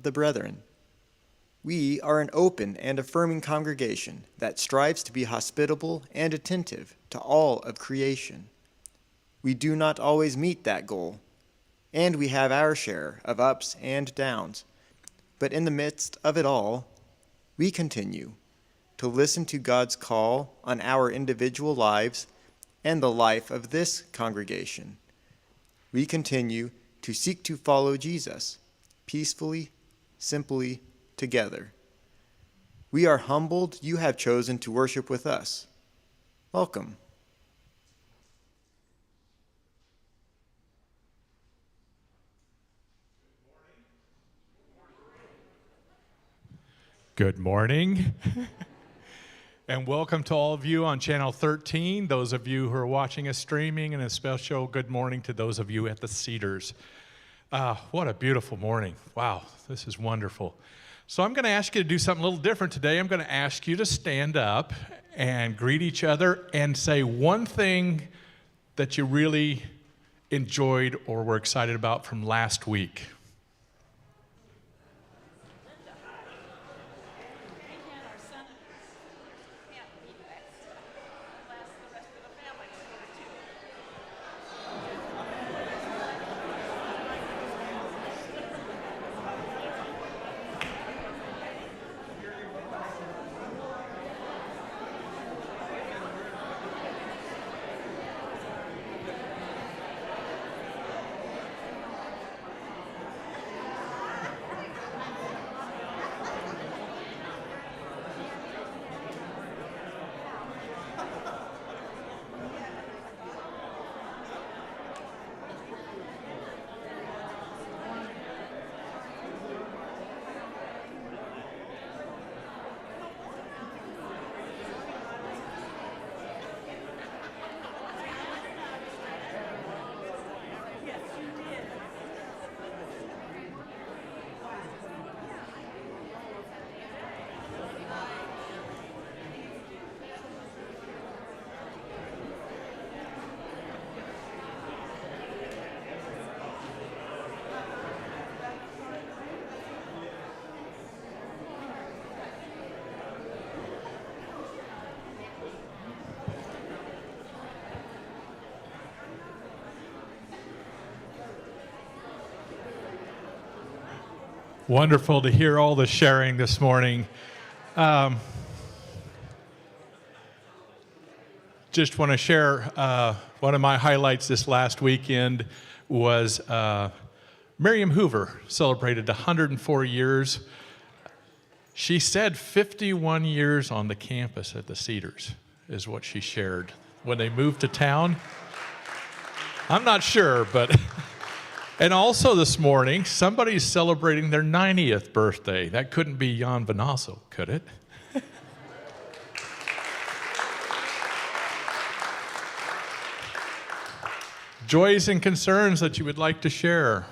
the brethren. We are an open and affirming congregation that strives to be hospitable and attentive to all of creation. We do not always meet that goal, and we have our share of ups and downs. But in the midst of it all, we continue to listen to God's call on our individual lives and the life of this congregation. We continue to seek to follow Jesus peacefully, simply, together. We are humbled you have chosen to worship with us. Welcome. Good morning. And welcome to all of you on Channel 13, those of you who are watching us streaming, and a special good morning to those of you at the Cedars. What a beautiful morning. Wow, this is wonderful. So I'm going to ask you to do something a little different today. I'm going to ask you to stand up and greet each other and say one thing that you really enjoyed or were excited about from last week. Wonderful to hear all the sharing this morning. Just want to share one of my highlights this last weekend was Miriam Hoover celebrated 104 years. She said 51 years on the campus at the Cedars is what she shared. When they moved to town, I'm not sure, but... And also this morning, somebody's celebrating their 90th birthday. That couldn't be Jan Vanasso, could it? Joys and concerns that you would like to share?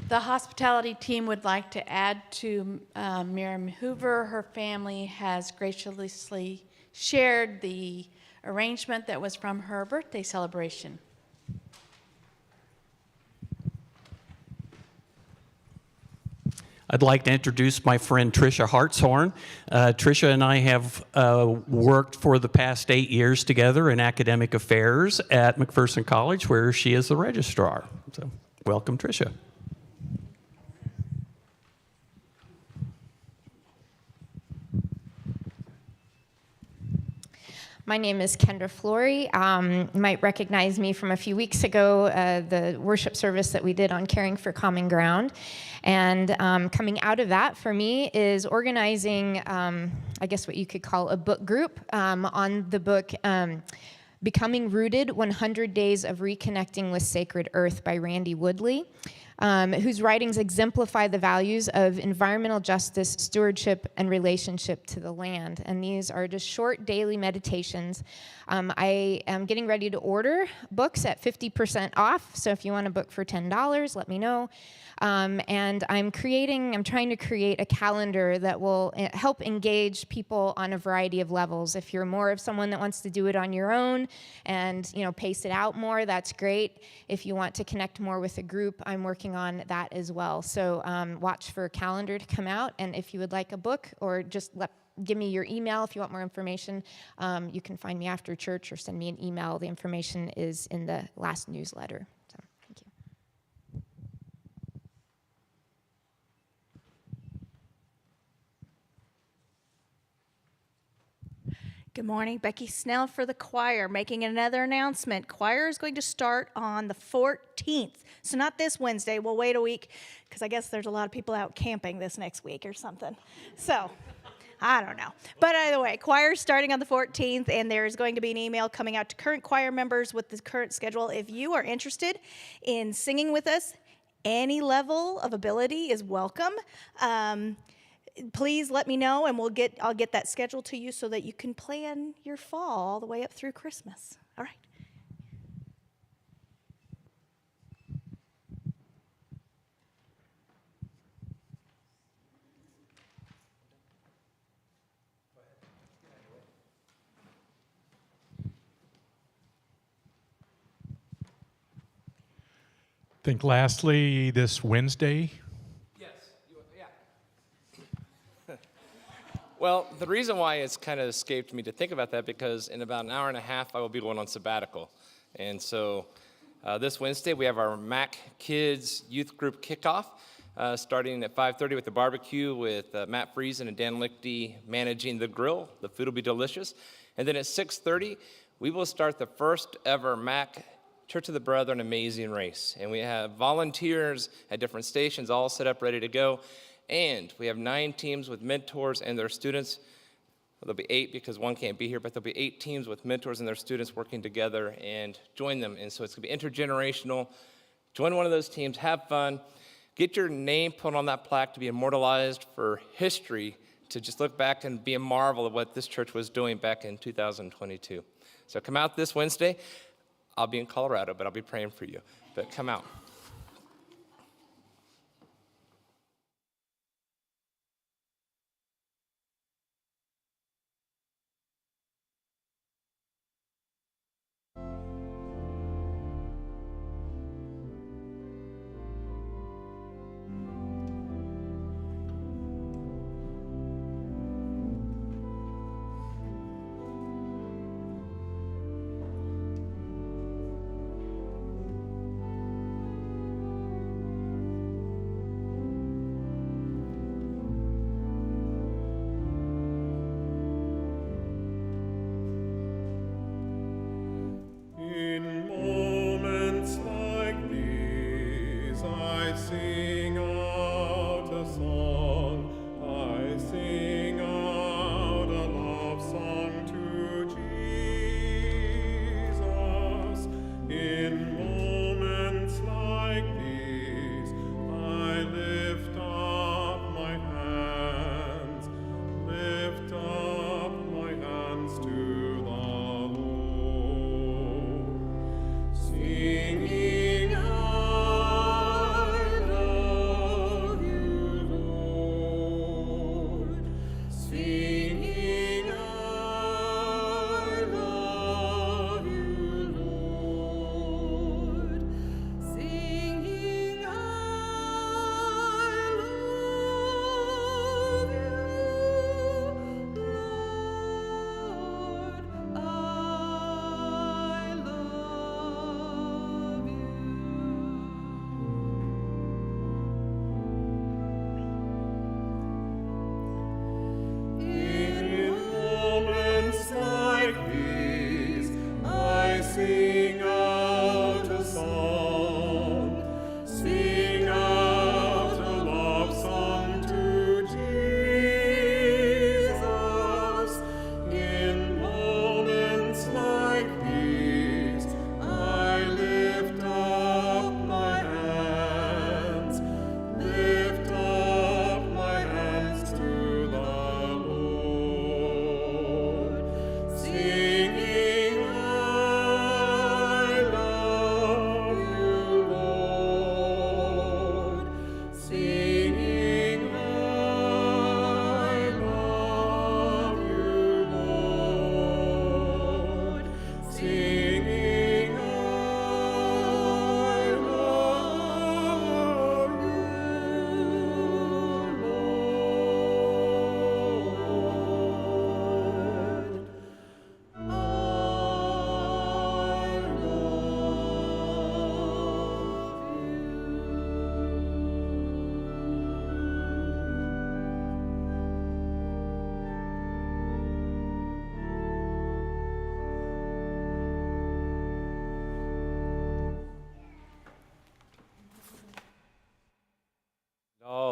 The hospitality team would like to add to Miriam Hoover. Her family has graciously shared the arrangement that was from her birthday celebration. I'd like to introduce my friend Tricia Hartshorn. Tricia and I have worked for the past 8 years together in academic affairs at McPherson College, where she is the registrar. So, welcome, Tricia. My name is Kendra Flory. You might recognize me from a few weeks ago, the worship service that we did on Caring for Common Ground. And coming out of that for me is organizing, I guess what you could call a book group on the book Becoming Rooted, 100 Days of Reconnecting with Sacred Earth by Randy Woodley. whose writings exemplify the values of environmental justice, stewardship, and relationship to the land. And these are just short daily meditations. I am getting ready to order books at 50% off, so if you want a book for $10, let me know. And I'm trying to create a calendar that will help engage people on a variety of levels. If you're more of someone that wants to do it on your own and, pace it out more, that's great. If you want to connect more with a group, I'm working on that as well. So watch for a calendar to come out. And if you would like a book, or just give me your email if you want more information, you can find me after church or send me an email. The information is in the last newsletter. So, thank you. Good morning, Becky Snell for the choir, making another announcement. Choir is going to start on the 14th, so not this Wednesday. We'll wait a week because I guess there's a lot of people out camping this next week or something. So, I don't know. But either way, choir is starting on the 14th, and there's going to be an email coming out to current choir members with the current schedule. If you are interested in singing with us, any level of ability is welcome. Please let me know, and I'll get that schedule to you so that you can plan your fall all the way up through Christmas. All right. I think lastly, this Wednesday. Well, the reason why it's kind of escaped me to think about that, because in about an hour and a half, I will be going on sabbatical. And so this Wednesday, we have our Mac Kids Youth Group kickoff, starting at 5:30 with the barbecue with Matt Friesen and Dan Lichty managing the grill. The food will be delicious. And then at 6:30, we will start the first ever Mac Church of the Brethren Amazing Race. And we have volunteers at different stations all set up, ready to go. And we have 9 teams with mentors and their students. Well, there'll be 8 because one can't be here, but there'll be 8 teams with mentors and their students working together, and join them. And so it's going to be intergenerational. Join one of those teams, have fun, get your name put on that plaque to be immortalized for history, to just look back and be a marvel of what this church was doing back in 2022. So come out this Wednesday. I'll be in Colorado, but I'll be praying for you. But come out.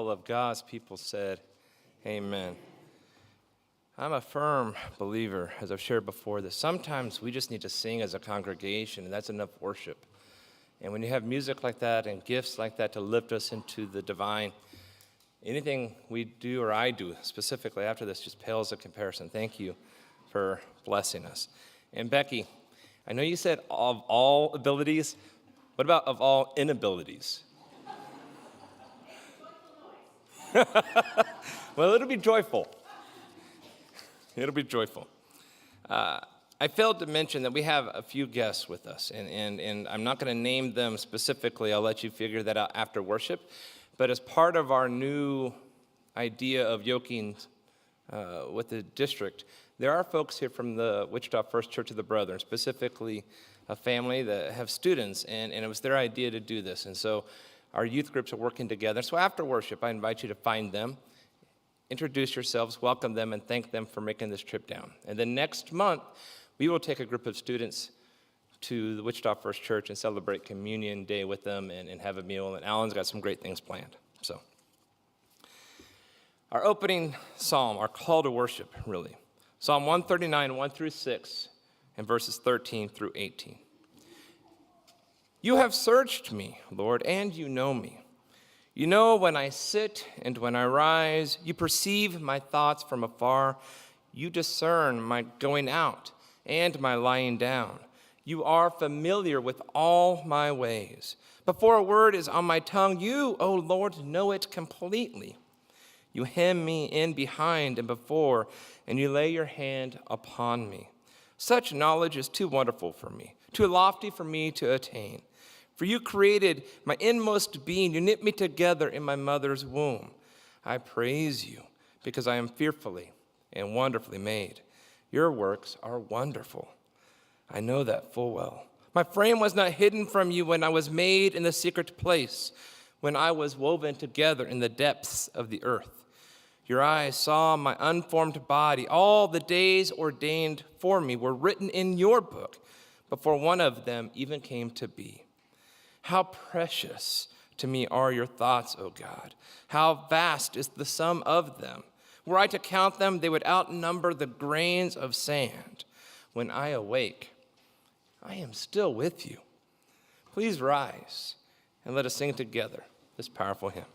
all of God's people said, amen. I'm a firm believer, as I've shared before, that sometimes we just need to sing as a congregation, and that's enough worship. And when you have music like that and gifts like that to lift us into the divine, anything we do or I do specifically after this just pales in comparison. Thank you for blessing us. And Becky, I know you said of all abilities. What about of all inabilities? Well, it'll be joyful. It'll be joyful. I failed to mention that we have a few guests with us, and I'm not going to name them specifically. I'll let you figure that out after worship. But as part of our new idea of yoking with the district, there are folks here from the Wichita First Church of the Brethren, specifically a family that have students, and it was their idea to do this. And so our youth groups are working together. So after worship, I invite you to find them, introduce yourselves, welcome them, and thank them for making this trip down. And then next month, we will take a group of students to the Wichita First Church and celebrate Communion Day with them and have a meal. And Alan's got some great things planned. So our opening psalm, our call to worship, really. Psalm 139, 1 through 6, and verses 13 through 18. You have searched me, Lord, and you know me. You know when I sit and when I rise. You perceive my thoughts from afar. You discern my going out and my lying down. You are familiar with all my ways. Before a word is on my tongue, you, O Lord, know it completely. You hem me in behind and before, and you lay your hand upon me. Such knowledge is too wonderful for me, too lofty for me to attain. For you created my inmost being. You knit me together in my mother's womb. I praise you because I am fearfully and wonderfully made. Your works are wonderful. I know that full well. My frame was not hidden from you when I was made in the secret place, when I was woven together in the depths of the earth. Your eyes saw my unformed body. All the days ordained for me were written in your book before one of them even came to be. How precious to me are your thoughts, O God. How vast is the sum of them. Were I to count them, they would outnumber the grains of sand. When I awake, I am still with you. Please rise and let us sing together this powerful hymn.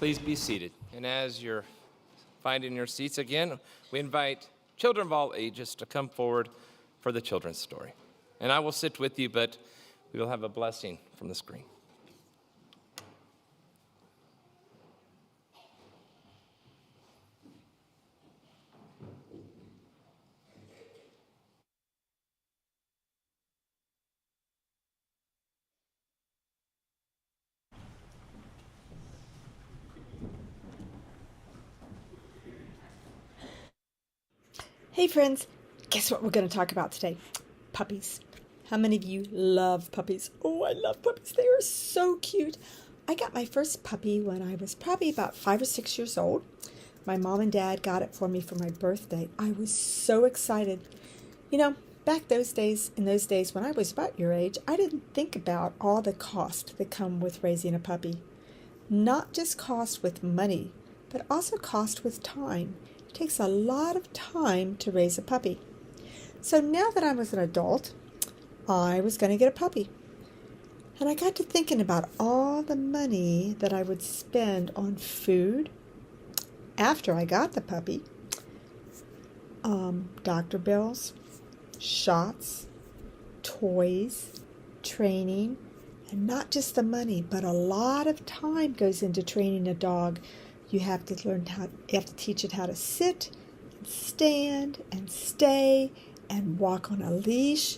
please be seated. And as you're finding your seats again, we invite children of all ages to come forward for the children's story. And I will sit with you, but we will have a blessing from the screen. Hey friends, guess what we're going to talk about today? Puppies. How many of you love puppies? Oh, I love puppies. They are so cute. I got my first puppy when I was probably about 5 or 6 years old. My mom and dad got it for me for my birthday. I was so excited. You know, back in those days when I was about your age, I didn't think about all the cost that come with raising a puppy. Not just cost with money, but also cost with time. It takes a lot of time to raise a puppy. So now that I was an adult, I was going to get a puppy. And I got to thinking about all the money that I would spend on food after I got the puppy. Doctor bills, shots, toys, training, and not just the money, but a lot of time goes into training a dog. You have to teach it how to sit, and stand, and stay, and walk on a leash.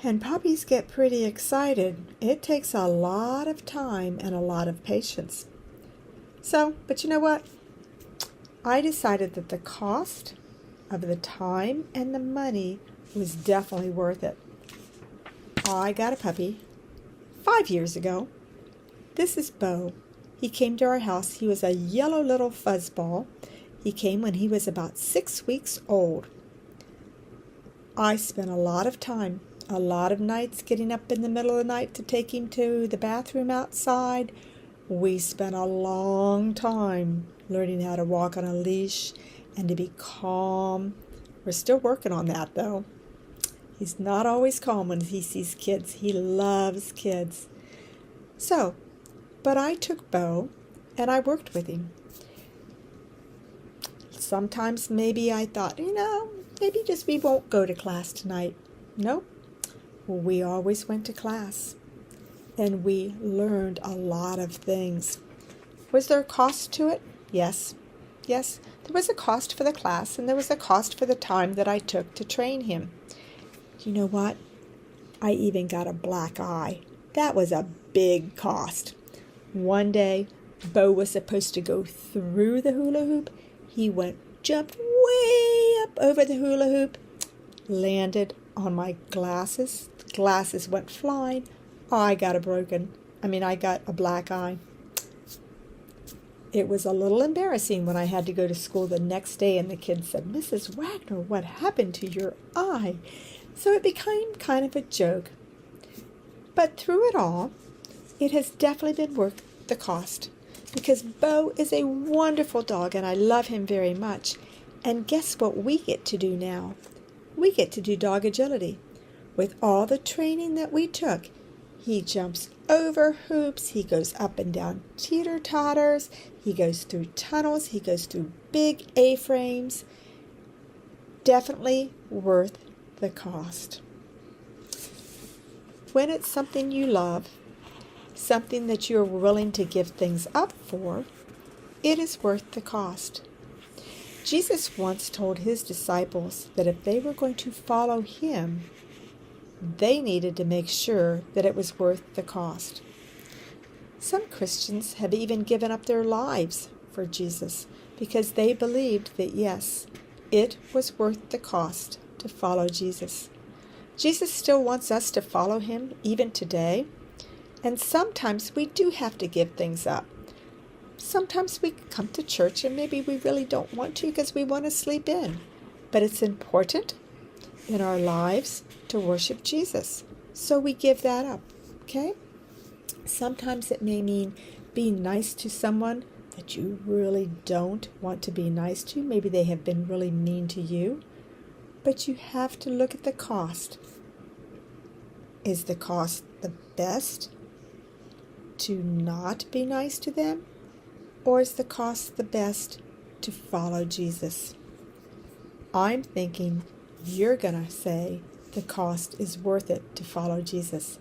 And puppies get pretty excited. It takes a lot of time and a lot of patience. But you know what? I decided that the cost of the time and the money was definitely worth it. I got a puppy 5 years ago. This is Bo. He came to our house. He was a yellow little fuzzball. He came when he was about 6 weeks old. I spent a lot of time, a lot of nights getting up in the middle of the night to take him to the bathroom outside. We spent a long time learning how to walk on a leash and to be calm. We're still working on that, though. He's not always calm when he sees kids. He loves kids. But I took Bo and I worked with him. Sometimes maybe I thought, maybe just we won't go to class tonight. Nope. We always went to class. And we learned a lot of things. Was there a cost to it? Yes. Yes, there was a cost for the class, and there was a cost for the time that I took to train him. You know what? I even got a black eye. That was a big cost. One day, Bo was supposed to go through the hula hoop. He jumped way up over the hula hoop, landed on my glasses. The glasses went flying. I got a black eye. It was a little embarrassing when I had to go to school the next day and the kids said, "Mrs. Wagner, what happened to your eye?" So it became kind of a joke. But through it all, it has definitely been worth the cost because Bo is a wonderful dog and I love him very much. And guess what we get to do now? We get to do dog agility. With all the training that we took, he jumps over hoops, he goes up and down teeter-totters, he goes through tunnels, he goes through big A-frames. Definitely worth the cost. When it's something you love, something that you're willing to give things up for, it is worth the cost. Jesus once told his disciples that if they were going to follow him, they needed to make sure that it was worth the cost. Some Christians have even given up their lives for Jesus because they believed that, yes, it was worth the cost to follow Jesus. Jesus still wants us to follow him even today, and sometimes we do have to give things up. Sometimes we come to church and maybe we really don't want to because we want to sleep in, but it's important in our lives to worship Jesus. So we give that up, okay? Sometimes it may mean being nice to someone that you really don't want to be nice to. Maybe they have been really mean to you. But you have to look at the cost. Is the cost the best to not be nice to them? Or is the cost the best to follow Jesus? I'm thinking you're going to say the cost is worth it to follow Jesus.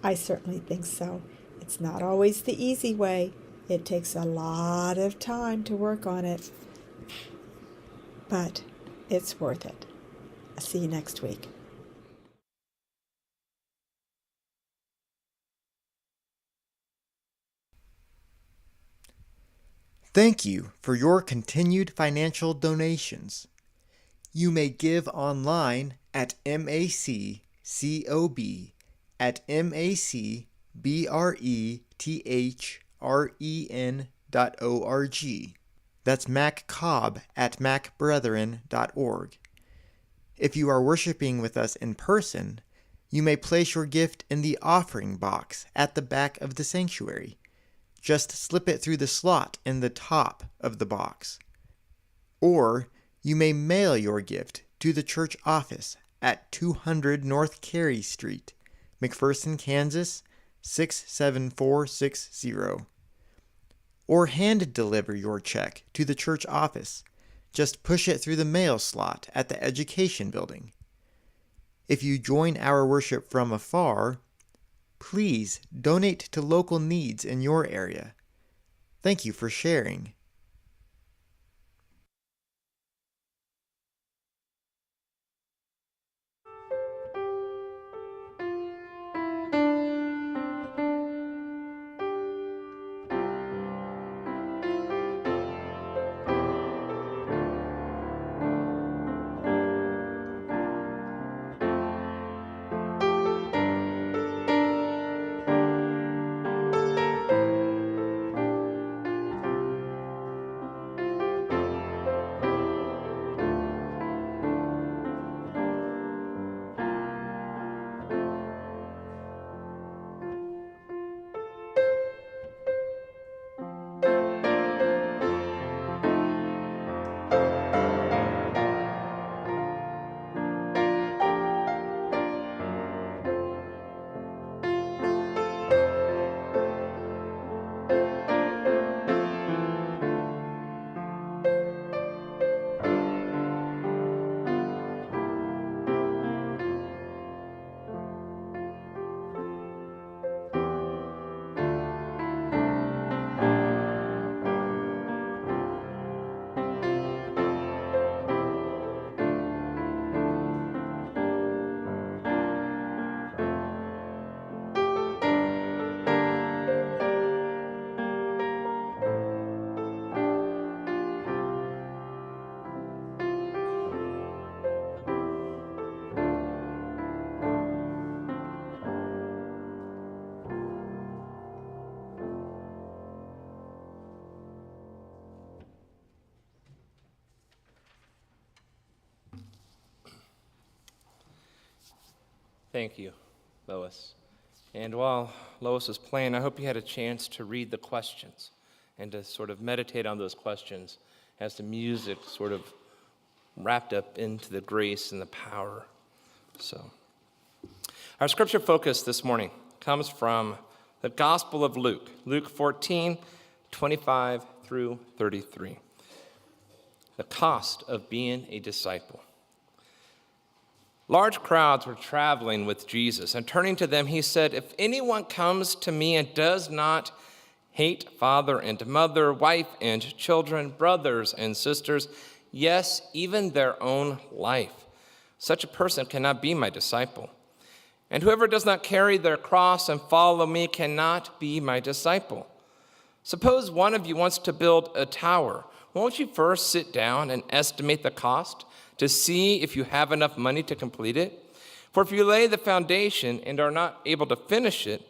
I certainly think so. It's not always the easy way. It takes a lot of time to work on it. But it's worth it. I'll see you next week. Thank you for your continued financial donations. You may give online at macbrethren.org. That's maccobb@macbrethren.org. If you are worshiping with us in person, you may place your gift in the offering box at the back of the sanctuary. Just slip it through the slot in the top of the box. Or you may mail your gift to the church office at 200 North Carey Street, McPherson, Kansas 67460. Or hand deliver your check to the church office. Just push it through the mail slot at the Education Building. If you join our worship from afar, please donate to local needs in your area. Thank you for sharing. Thank you, Lois. And while Lois was playing, I hope you had a chance to read the questions and to sort of meditate on those questions as the music sort of wrapped up into the grace and the power. So, our scripture focus this morning comes from the Gospel of Luke, Luke 14, 25 through 33. The cost of being a disciple. Large crowds were traveling with Jesus, and turning to them, he said, "If anyone comes to me and does not hate father and mother, wife and children, brothers and sisters, yes, even their own life, such a person cannot be my disciple. And whoever does not carry their cross and follow me cannot be my disciple. Suppose one of you wants to build a tower. Won't you first sit down and estimate the cost to see if you have enough money to complete it? For if you lay the foundation and are not able to finish it,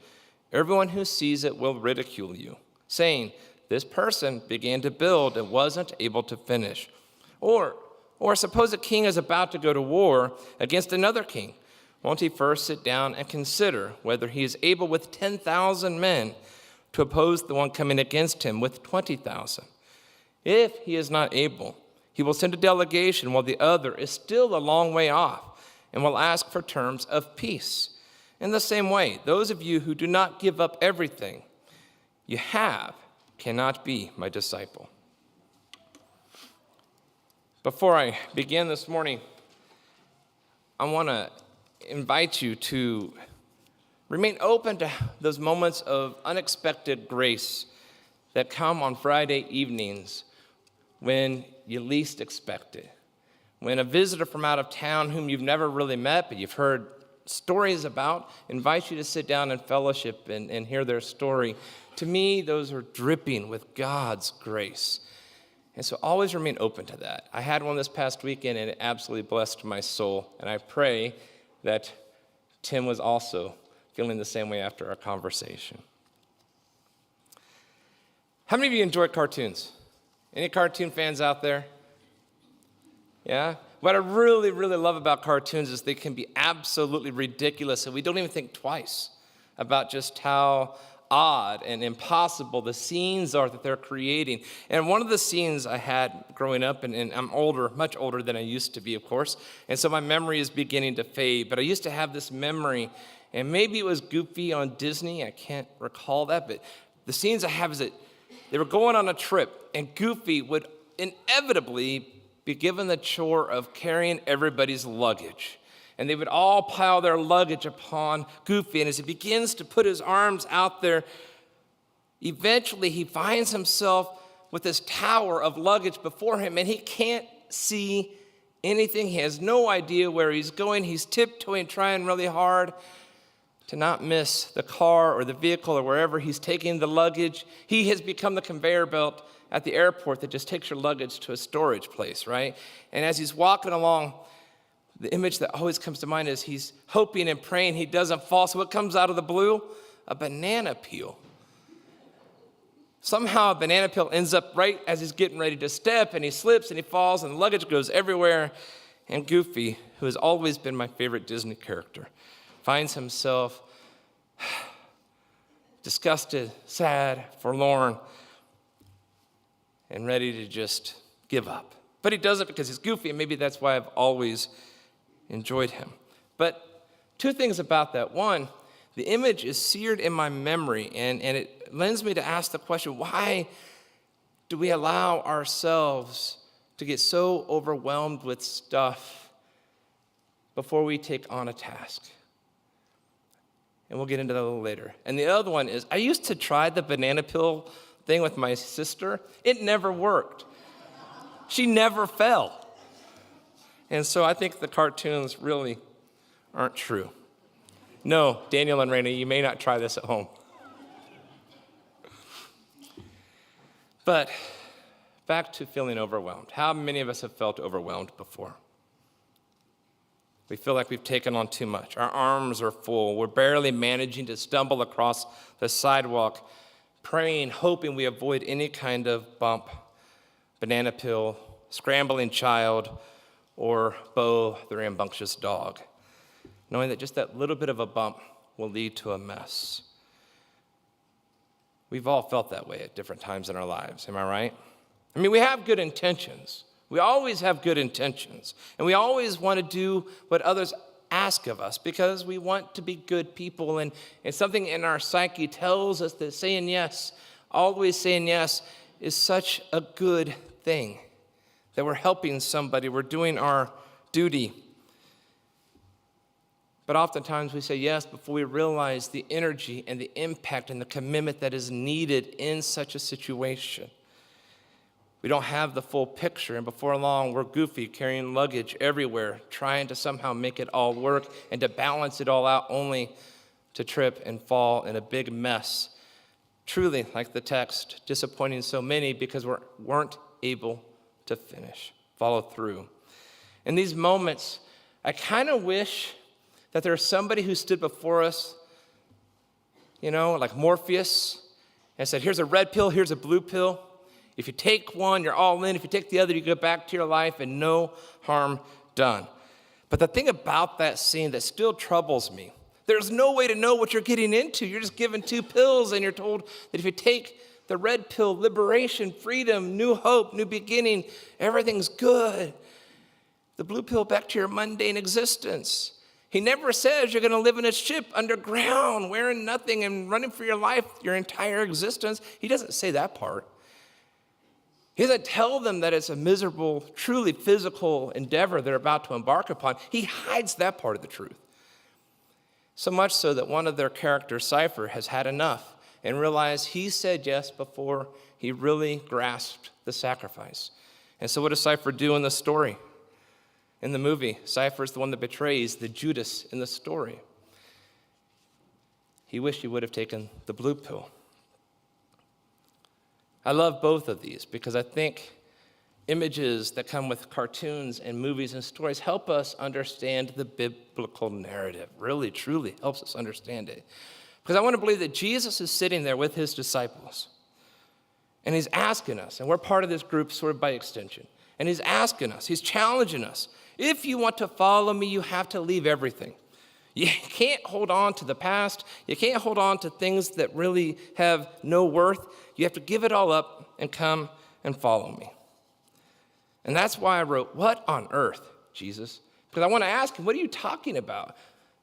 everyone who sees it will ridicule you, saying, 'This person began to build and wasn't able to finish.' Or suppose a king is about to go to war against another king. Won't he first sit down and consider whether he is able with 10,000 men to oppose the one coming against him with 20,000? If he is not able, he will send a delegation while the other is still a long way off and will ask for terms of peace. In the same way, those of you who do not give up everything you have cannot be my disciple. Before I begin this morning, I want to invite you to remain open to those moments of unexpected grace that come on Friday evenings when you least expect it. When a visitor from out of town whom you've never really met, but you've heard stories about, invites you to sit down and fellowship and hear their story. To me, those are dripping with God's grace. And so always remain open to that. I had one this past weekend, and it absolutely blessed my soul. And I pray that Tim was also feeling the same way after our conversation. How many of you enjoy cartoons? Any cartoon fans out there? Yeah? What I really, really love about cartoons is they can be absolutely ridiculous, and we don't even think twice about just how odd and impossible the scenes are that they're creating. And one of the scenes I had growing up, and I'm older, much older than I used to be, of course, and so my memory is beginning to fade, but I used to have this memory, and maybe it was Goofy on Disney, I can't recall that, but the scenes I have is that they were going on a trip, and Goofy would inevitably be given the chore of carrying everybody's luggage. And they would all pile their luggage upon Goofy. And as he begins to put his arms out there, eventually he finds himself with this tower of luggage before him, and he can't see anything. He has no idea where he's going. He's tiptoeing, trying really hard to not miss the car or the vehicle or wherever he's taking the luggage. He has become the conveyor belt at the airport that just takes your luggage to a storage place, right? And as he's walking along, the image that always comes to mind is he's hoping and praying he doesn't fall. So what comes out of the blue? A banana peel. Somehow a banana peel ends up right as he's getting ready to step, and he slips and he falls, and the luggage goes everywhere. And Goofy, who has always been my favorite Disney character, finds himself disgusted, sad, forlorn, and ready to just give up. But he does it because he's Goofy, and maybe that's why I've always enjoyed him. But two things about that. One, the image is seared in my memory, and it lends me to ask the question, why do we allow ourselves to get so overwhelmed with stuff before we take on a task? And we'll get into that a little later. And the other one is, I used to try the banana peel thing with my sister. It never worked. She never fell. And so I think the cartoons really aren't true. No, Daniel and Raina, you may not try this at home. But back to feeling overwhelmed. How many of us have felt overwhelmed before? We feel like we've taken on too much. Our arms are full. We're barely managing to stumble across the sidewalk, praying, hoping we avoid any kind of bump, banana peel, scrambling child, or Bo, the rambunctious dog, knowing that just that little bit of a bump will lead to a mess. We've all felt that way at different times in our lives, am I right? I mean, we have good intentions. We always have good intentions, and we always want to do what others ask of us because we want to be good people, and something in our psyche tells us that saying yes, always saying yes, is such a good thing, that we're helping somebody, we're doing our duty. But oftentimes we say yes before we realize the energy and the impact and the commitment that is needed in such a situation. We don't have the full picture, and before long, we're Goofy, carrying luggage everywhere, trying to somehow make it all work and to balance it all out, only to trip and fall in a big mess. Truly, like the text, disappointing so many because we weren't able to finish, follow through. In these moments, I kind of wish that there was somebody who stood before us, like Morpheus, and said, here's a red pill, here's a blue pill. If you take one, you're all in. If you take the other, you go back to your life and no harm done. But the thing about that scene that still troubles me, there's no way to know what you're getting into. You're just given two pills, and you're told that if you take the red pill, liberation, freedom, new hope, new beginning, everything's good. The blue pill, back to your mundane existence. He never says you're going to live in a ship underground, wearing nothing and running for your life your entire existence. He doesn't say that part. He doesn't tell them that it's a miserable, truly physical endeavor they're about to embark upon. He hides that part of the truth. So much so that one of their characters, Cypher, has had enough and realized he said yes before he really grasped the sacrifice. And so what does Cypher do in the story? In the movie, Cypher is the one that betrays the Judas in the story. He wished he would have taken the blue pill. I love both of these because I think images that come with cartoons and movies and stories help us understand the biblical narrative. Really, truly helps us understand it. Because I want to believe that Jesus is sitting there with his disciples. And he's asking us, and we're part of this group sort of by extension. And he's asking us, he's challenging us. If you want to follow me, you have to leave everything. You can't hold on to the past. You can't hold on to things that really have no worth. You have to give it all up and come and follow me. And that's why I wrote, what on earth, Jesus? Because I want to ask him, what are you talking about?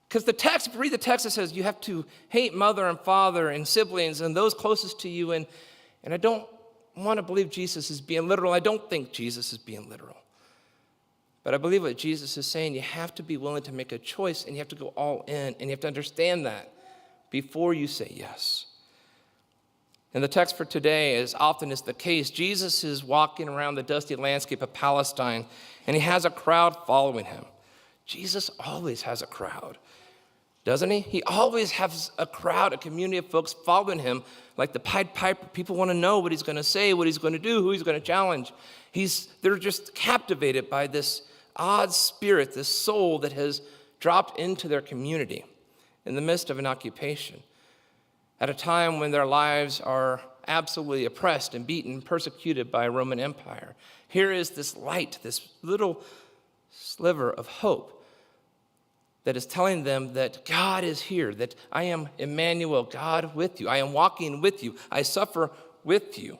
Because the text, if you read the text, it says you have to hate mother and father and siblings and those closest to you. And I don't want to believe Jesus is being literal. I don't think Jesus is being literal. But I believe what Jesus is saying, you have to be willing to make a choice, and you have to go all in, and you have to understand that before you say yes. In the text for today, as often is the case, Jesus is walking around the dusty landscape of Palestine, and he has a crowd following him. Jesus always has a crowd, doesn't he? He always has a crowd, a community of folks following him, like the Pied Piper. People want to know what he's going to say, what he's going to do, who he's going to challenge. They're just captivated by this odd spirit, this soul that has dropped into their community in the midst of an occupation, at a time when their lives are absolutely oppressed and beaten and persecuted by a Roman Empire. Here is this light, this little sliver of hope that is telling them that God is here, that I am Emmanuel, God with you. I am walking with you. I suffer with you.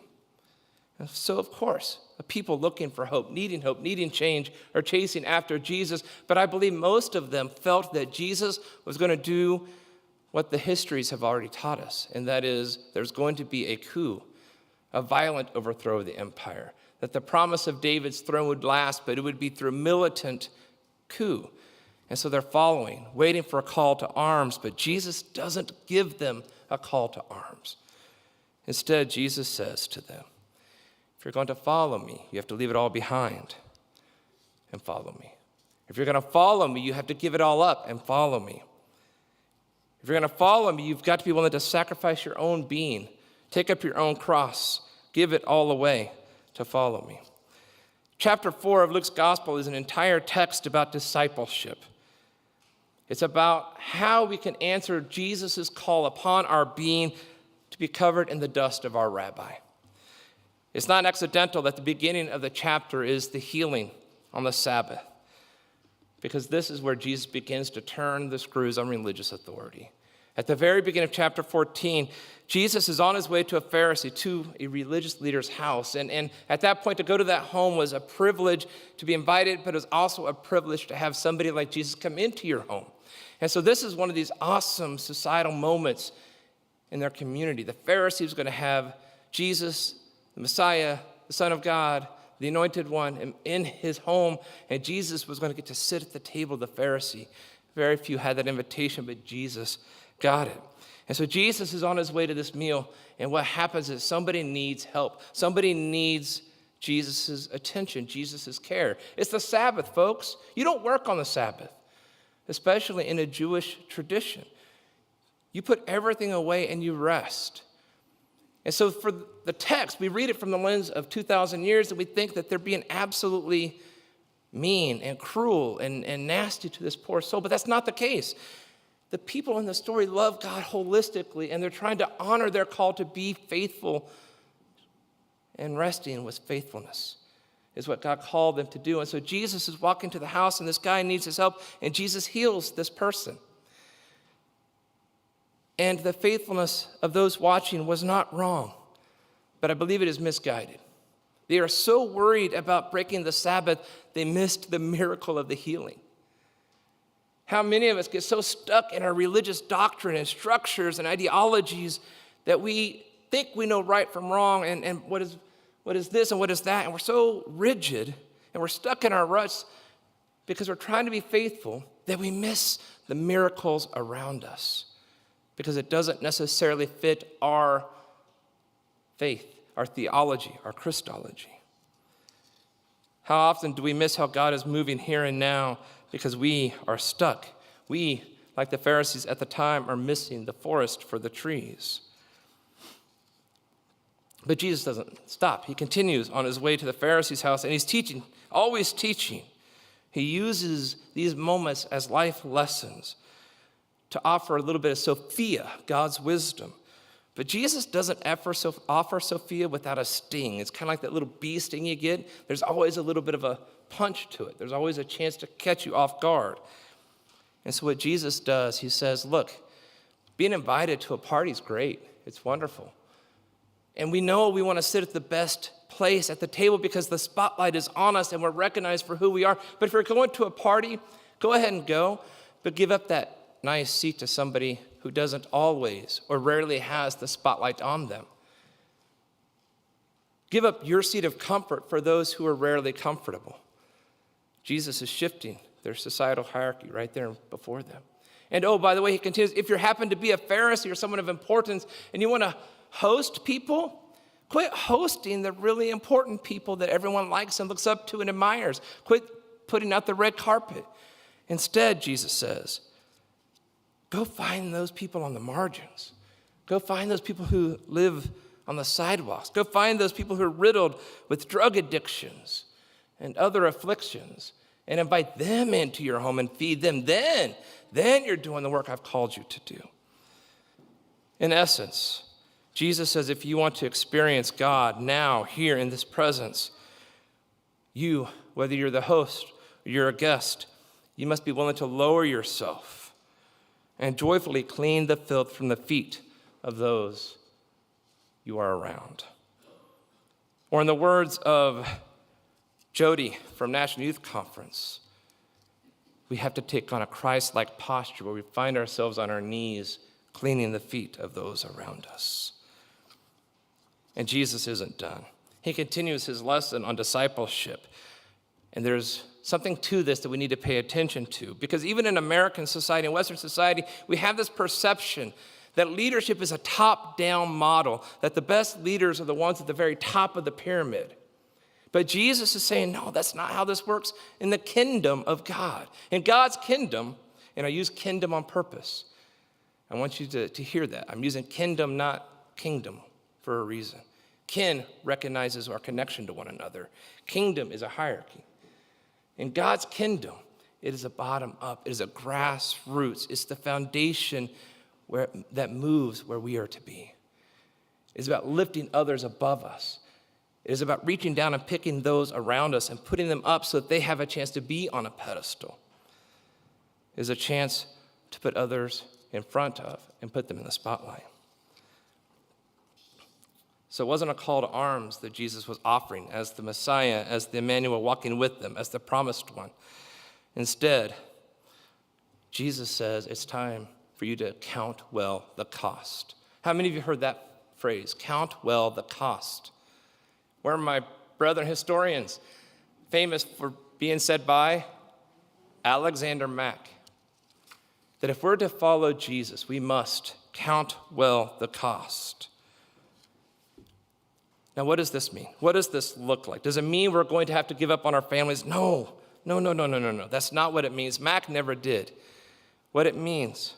And so, of course, the people looking for hope, needing change, are chasing after Jesus. But I believe most of them felt that Jesus was going to do what the histories have already taught us, and that is there's going to be a coup, a violent overthrow of the empire, that the promise of David's throne would last, but it would be through a militant coup. And so they're following, waiting for a call to arms, but Jesus doesn't give them a call to arms. Instead, Jesus says to them, if you're going to follow me, you have to leave it all behind and follow me. If you're going to follow me, you have to give it all up and follow me. If you're going to follow me, you've got to be willing to sacrifice your own being, take up your own cross, give it all away to follow me. Chapter 4 of Luke's gospel is an entire text about discipleship. It's about how we can answer Jesus' call upon our being to be covered in the dust of our rabbi. It's not accidental that the beginning of the chapter is the healing on the Sabbath, because this is where Jesus begins to turn the screws on religious authority. At the very beginning of chapter 14, Jesus is on his way to a Pharisee, to a religious leader's house. And at that point, to go to that home was a privilege to be invited, but it was also a privilege to have somebody like Jesus come into your home. And so this is one of these awesome societal moments in their community. The Pharisee was going to have Jesus, the Messiah, the Son of God, the Anointed One, in his home, and Jesus was going to get to sit at the table of the Pharisee. Very few had that invitation, but Jesus got it. And so Jesus is on his way to this meal, and what happens is somebody needs help. Somebody needs Jesus' attention, Jesus' care. It's the Sabbath, folks. You don't work on the Sabbath, especially in a Jewish tradition. You put everything away and you rest. And so for the text, we read it from the lens of 2,000 years, and we think that they're being absolutely mean and cruel and nasty to this poor soul, but that's not the case. The people in the story love God holistically, and they're trying to honor their call to be faithful, and resting with faithfulness is what God called them to do. And so Jesus is walking to the house, and this guy needs his help, and Jesus heals this person. And the faithfulness of those watching was not wrong, but I believe it is misguided. They are so worried about breaking the Sabbath, they missed the miracle of the healing. How many of us get so stuck in our religious doctrine and structures and ideologies that we think we know right from wrong and what is this and what is that, and we're so rigid and we're stuck in our ruts because we're trying to be faithful that we miss the miracles around us because it doesn't necessarily fit our faith, our theology, our Christology. How often do we miss how God is moving here and now because we are stuck? We, like the Pharisees at the time, are missing the forest for the trees. But Jesus doesn't stop. He continues on his way to the Pharisees' house, and he's teaching, always teaching. He uses these moments as life lessons to offer a little bit of Sophia, God's wisdom. But Jesus doesn't offer Sophia without a sting. It's kind of like that little bee sting you get. There's always a little bit of a punch to it. There's always a chance to catch you off guard. And so what Jesus does, he says, look, being invited to a party is great. It's wonderful. And we know we want to sit at the best place at the table because the spotlight is on us and we're recognized for who we are. But if you're going to a party, go ahead and go, but give up that nice seat to somebody who doesn't always or rarely has the spotlight on them. Give up your seat of comfort for those who are rarely comfortable. Jesus is shifting their societal hierarchy right there before them. And oh, by the way, he continues, if you happen to be a Pharisee or someone of importance and you want to host people, quit hosting the really important people that everyone likes and looks up to and admires. Quit putting out the red carpet. Instead, Jesus says, go find those people on the margins. Go find those people who live on the sidewalks. Go find those people who are riddled with drug addictions and other afflictions and invite them into your home and feed them. Then you're doing the work I've called you to do. In essence, Jesus says if you want to experience God now, here in this presence, you, whether you're the host or you're a guest, you must be willing to lower yourself and joyfully clean the filth from the feet of those you are around. Or in the words of Jody from National Youth Conference, we have to take on a Christ-like posture where we find ourselves on our knees cleaning the feet of those around us. And Jesus isn't done. He continues his lesson on discipleship. And there's something to this that we need to pay attention to. Because even in American society, in Western society, we have this perception that leadership is a top-down model, that the best leaders are the ones at the very top of the pyramid. But Jesus is saying, no, that's not how this works in the kingdom of God. In God's kingdom, and I use kingdom on purpose. I want you to hear that. I'm using kingdom, not kingdom, for a reason. Kin recognizes our connection to one another. Kingdom is a hierarchy. In God's kingdom, it is a bottom up. It is a grassroots. It's the foundation that moves where we are to be. It's about lifting others above us. It is about reaching down and picking those around us and putting them up so that they have a chance to be on a pedestal. It is a chance to put others in front of and put them in the spotlight. So it wasn't a call to arms that Jesus was offering as the Messiah, as the Emmanuel walking with them, as the promised one. Instead, Jesus says it's time for you to count well the cost. How many of you heard that phrase, count well the cost? Where are my brethren historians? Famous for being said by Alexander Mack. That if we're to follow Jesus, we must count well the cost. Now, what does this mean? What does this look like? Does it mean we're going to have to give up on our families? No. That's not what it means. Mack never did. What it means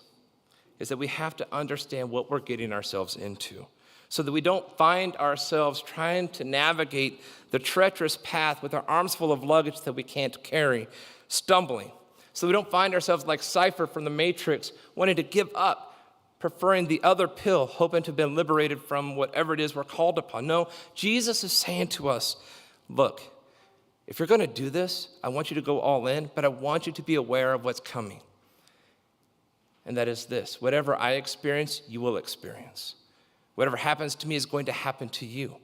is that we have to understand what we're getting ourselves into so that we don't find ourselves trying to navigate the treacherous path with our arms full of luggage that we can't carry, stumbling. So we don't find ourselves like Cypher from the Matrix, wanting to give up, preferring the other pill, hoping to have been liberated from whatever it is we're called upon. No, Jesus is saying to us, look, if you're going to do this, I want you to go all in, but I want you to be aware of what's coming. And that is this: whatever I experience, you will experience. Whatever happens to me is going to happen to you.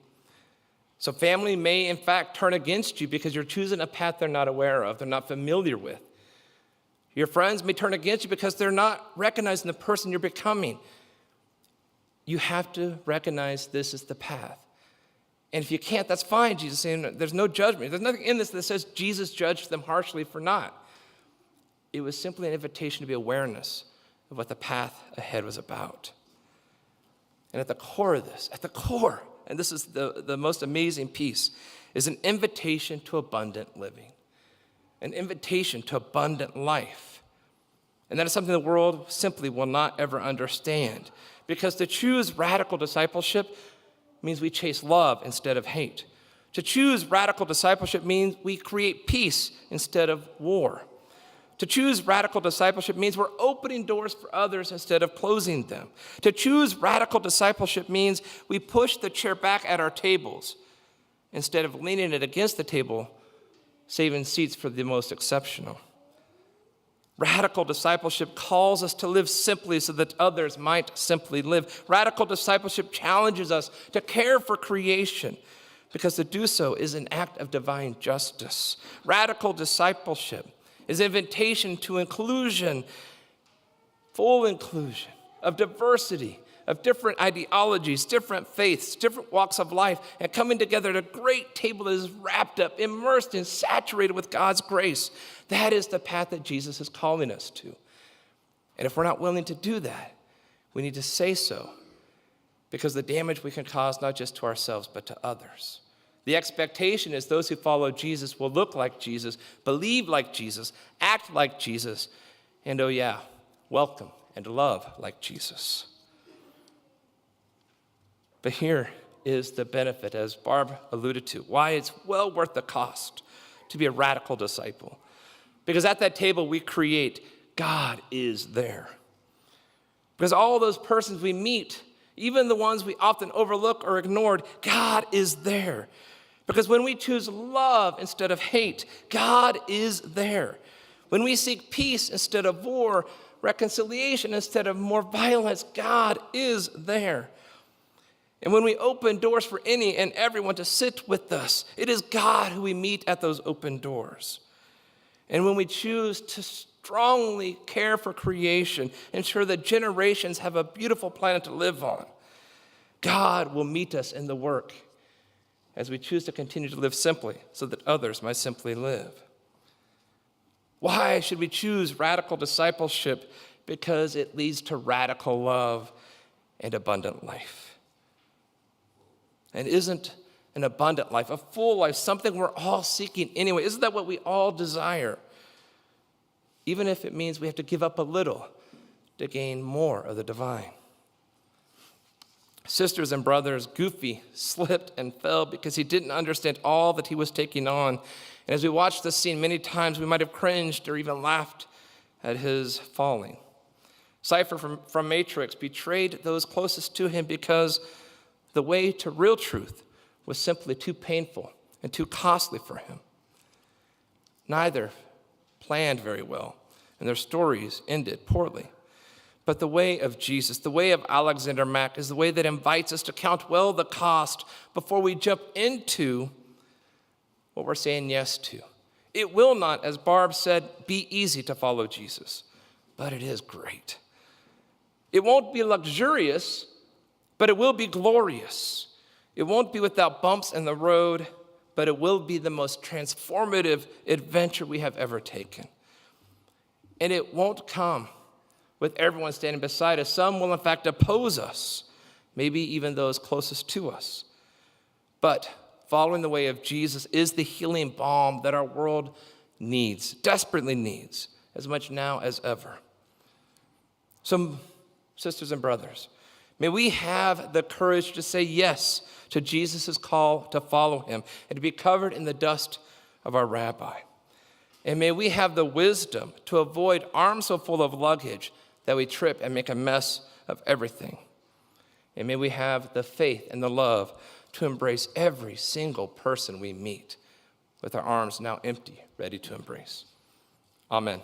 So family may, in fact, turn against you because you're choosing a path they're not aware of, they're not familiar with. Your friends may turn against you because they're not recognizing the person you're becoming. You have to recognize this is the path. And if you can't, that's fine. Jesus is saying there's no judgment. There's nothing in this that says Jesus judged them harshly for not. It was simply an invitation to be awareness of what the path ahead was about. And at the core of this, and this is the most amazing piece, is an invitation to abundant living, an invitation to abundant life. And that is something the world simply will not ever understand, because to choose radical discipleship means we chase love instead of hate. To choose radical discipleship means we create peace instead of war. To choose radical discipleship means we're opening doors for others instead of closing them. To choose radical discipleship means we push the chair back at our tables instead of leaning it against the table, saving seats for the most exceptional. Radical discipleship calls us to live simply so that others might simply live. Radical discipleship challenges us to care for creation, because to do so is an act of divine justice. Radical discipleship is an invitation to inclusion, full inclusion, of diversity, of different ideologies, different faiths, different walks of life, and coming together at a great table that is wrapped up, immersed, and saturated with God's grace. That is the path that Jesus is calling us to. And if we're not willing to do that, we need to say so, because the damage we can cause not just to ourselves, but to others. The expectation is those who follow Jesus will look like Jesus, believe like Jesus, act like Jesus, and oh yeah, welcome and love like Jesus. But here is the benefit, as Barb alluded to, why it's well worth the cost to be a radical disciple. Because at that table we create, God is there. Because all those persons we meet, even the ones we often overlook or ignored, God is there. Because when we choose love instead of hate, God is there. When we seek peace instead of war, reconciliation instead of more violence, God is there. And when we open doors for any and everyone to sit with us, it is God who we meet at those open doors. And when we choose to strongly care for creation, ensure that generations have a beautiful planet to live on, God will meet us in the work as we choose to continue to live simply so that others might simply live. Why should we choose radical discipleship? Because it leads to radical love and abundant life. And isn't an abundant life, a full life, something we're all seeking anyway? Isn't that what we all desire? Even if it means we have to give up a little to gain more of the divine. Sisters and brothers, Goofy slipped and fell because he didn't understand all that he was taking on. And as we watched this scene many times, we might have cringed or even laughed at his falling. Cypher from Matrix betrayed those closest to him because the way to real truth was simply too painful and too costly for him. Neither planned very well, and their stories ended poorly. But the way of Jesus, the way of Alexander Mack, is the way that invites us to count well the cost before we jump into what we're saying yes to. It will not, as Barb said, be easy to follow Jesus, but it is great. It won't be luxurious, but it will be glorious. It won't be without bumps in the road, but it will be the most transformative adventure we have ever taken. And it won't come with everyone standing beside us. Some will, in fact, oppose us, maybe even those closest to us. But following the way of Jesus is the healing balm that our world needs, desperately needs, as much now as ever. So, sisters and brothers, may we have the courage to say yes to Jesus' call to follow him and to be covered in the dust of our rabbi. And may we have the wisdom to avoid arms so full of luggage that we trip and make a mess of everything. And may we have the faith and the love to embrace every single person we meet with our arms now empty, ready to embrace. Amen.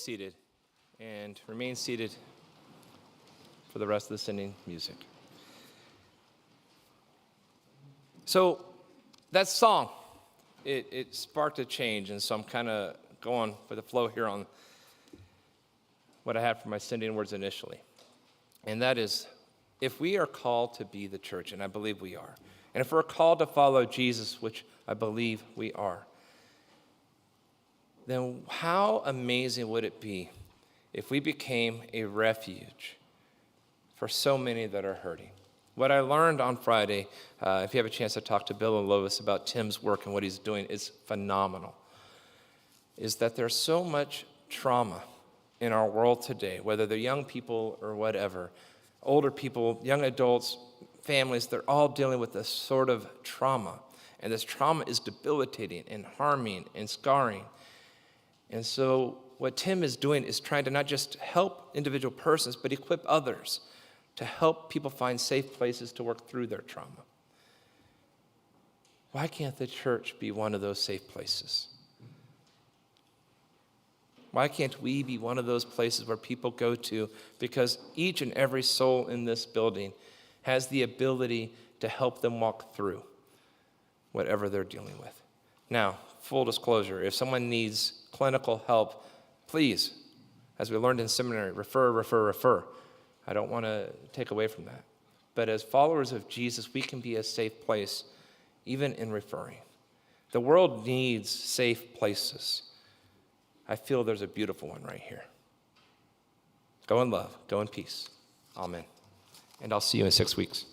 seated and remain seated for the rest of the singing music. So that song, it sparked a change, and so I'm kind of going for the flow here on what I had for my sending words initially. And that is, if we are called to be the church, and I believe we are, and if we're called to follow Jesus, which I believe we are, then how amazing would it be if we became a refuge for so many that are hurting? What I learned on Friday, if you have a chance to talk to Bill and Lois about Tim's work and what he's doing, is phenomenal, is that there's so much trauma in our world today, whether they're young people or whatever, older people, young adults, families, they're all dealing with this sort of trauma. And this trauma is debilitating and harming and scarring. And so what Tim is doing is trying to not just help individual persons, but equip others to help people find safe places to work through their trauma. Why can't the church be one of those safe places? Why can't we be one of those places where people go to? Because each and every soul in this building has the ability to help them walk through whatever they're dealing with. Now, full disclosure, if someone needs clinical help, please, as we learned in seminary, refer. I don't want to take away from that. But as followers of Jesus, we can be a safe place, even in referring. The world needs safe places. I feel there's a beautiful one right here. Go in love, go in peace. Amen. And I'll see you in 6 weeks.